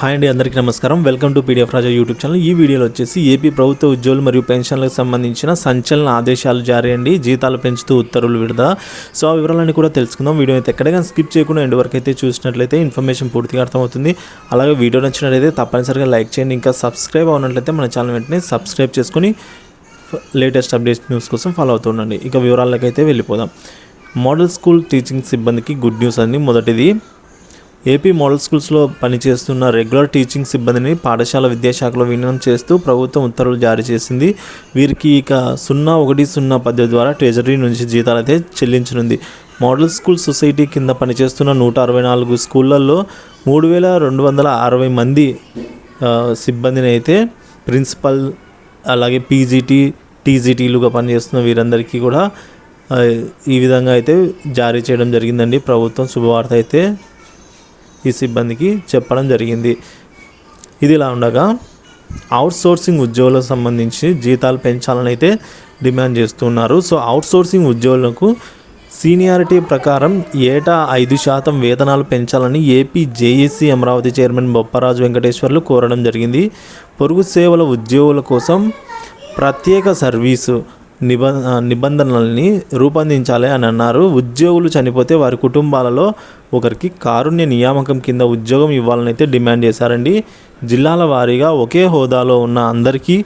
Hi అండి, అందరికీ నమస్కారం. Welcome to PDF Raja YouTube channel. ఈ వీడియోలో వచ్చేసి ఏపీ ప్రభుత్వ ఉద్యోగులు మరియు పెన్షన్లకు సంబంధించిన సంచలన ఆదేశాలు జారీ అండి. జీతాలు పెంచుతూ ఉత్తర్వులు విడుదల. సో ఆ వివరాలన్నీ కూడా తెలుసుకుందాం. వీడియో అయితే ఎక్కడైనా స్కిప్ చేయకుండా ఎండ్ వరకు అయితే చూసినట్లయితే ఇన్ఫర్మేషన్ పూర్తిగా అర్థమవుతుంది. అలాగే వీడియో నచ్చినట్లయితే తప్పనిసరిగా లైక్ చేయండి. ఇంకా సబ్స్క్రైబ్ అవునట్లయితే మన ఛానల్ వెంటనే సబ్స్క్రైబ్ చేసుకొని లేటెస్ట్ అప్డేట్స్ న్యూస్ కోసం ఫాలో అవుతూ ఉండండి. ఇక వివరాలకైతే వెళ్ళిపోదాం. మోడల్ స్కూల్ టీచింగ్ సిబ్బందికి గుడ్ న్యూస్ అండి. మొదటిది, ఏపీ మోడల్ స్కూల్స్లో పనిచేస్తున్న రెగ్యులర్ టీచింగ్ సిబ్బందిని పాఠశాల విద్యాశాఖలో విలీనం చేస్తూ ప్రభుత్వం ఉత్తర్వులు జారీ చేసింది. వీరికి ఇక 0110 పద్ధతి ద్వారా ట్రెజరీ నుంచి జీతాలు అయితే చెల్లించనుంది. మోడల్ స్కూల్ సొసైటీ కింద పనిచేస్తున్న 164 స్కూళ్ళల్లో 3260 మంది సిబ్బందిని అయితే ప్రిన్సిపల్, అలాగే పీజీటీ, టీజీటీలుగా పనిచేస్తున్న వీరందరికీ కూడా ఈ విధంగా అయితే జారీ చేయడం జరిగిందండి. ప్రభుత్వం శుభవార్త అయితే ఈ సిబ్బందికి చెప్పడం జరిగింది. ఇది ఇలా ఉండగా అవుట్సోర్సింగ్ ఉద్యోగులకు సంబంధించి జీతాలు పెంచాలని అయితే డిమాండ్ చేస్తున్నారు. సో అవుట్సోర్సింగ్ ఉద్యోగులకు సీనియారిటీ ప్రకారం ఏటా 5% వేతనాలు పెంచాలని AP JAC Amaravati chairman Bopparaju Venkateswarlu కోరడం జరిగింది. పొరుగు సేవల ఉద్యోగుల కోసం ప్రత్యేక సర్వీసు నిబంధనల్ని రూపొందించాలి అని అన్నారు. ఉద్యోగులు చనిపోతే వారి కుటుంబాలలో ఒకరికి కారుణ్య నియామకం కింద ఉద్యోగం ఇవ్వాలని అయితే డిమాండ్ చేశారండి. జిల్లాల వారీగా ఒకే హోదాలో ఉన్న అందరికీ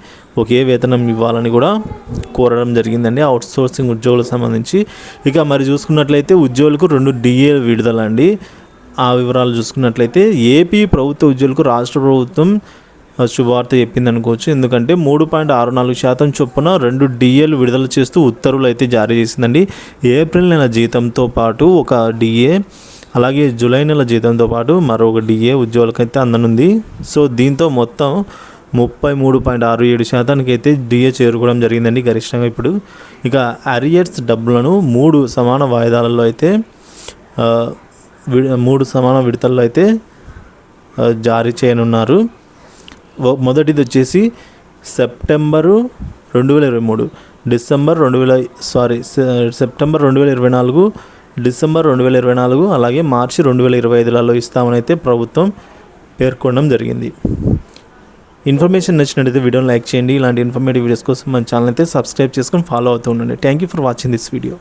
ఒకే వేతనం ఇవ్వాలని కూడా కోరడం జరిగిందండి అవుట్సోర్సింగ్ ఉద్యోగులకు సంబంధించి. ఇక మరి చూసుకున్నట్లయితే ఉద్యోగులకు 2 DA విడుదల అండి. ఆ వివరాలు చూసుకున్నట్లయితే ఏపీ ప్రభుత్వ ఉద్యోగులకు రాష్ట్ర ప్రభుత్వం శుభవార్త చెప్పింది అనుకోవచ్చు. ఎందుకంటే 3.64% చొప్పున 2 DAలు విడుదల చేస్తూ ఉత్తర్వులు అయితే జారీ చేసిందండి. ఏప్రిల్ నెల జీతంతో పాటు ఒక DA, అలాగే జూలై నెల జీతంతో పాటు మరొక DA ఉద్యోగులకైతే అందనుంది. సో దీంతో మొత్తం 33.67% అయితే DA చేరుకోవడం జరిగిందండి గరిష్టంగా ఇప్పుడు. ఇక అరియర్స్ డబ్బులను 3 సమాన వాయిదాలలో అయితే 3 సమాన విడతల్లో అయితే జారీ చేయనున్నారు. మొదటిది వచ్చేసి సెప్టెంబర్ 2024, డిసెంబర్ 2024, అలాగే మార్చి 2025లలో ఇస్తామని అయితే ప్రభుత్వం పేర్కొనడం జరిగింది. ఇన్ఫర్మేషన్ నచ్చినట్లయితే వీడియోని లైక్ చేయండి. ఇలాంటి ఇన్ఫర్మేటివ్ వీడియోస్ కోసం మన ఛానల్ అయితే సబ్స్క్రైబ్ చేసుకొని ఫాలో అవుతూ ఉండండి. Thank you for watching this video.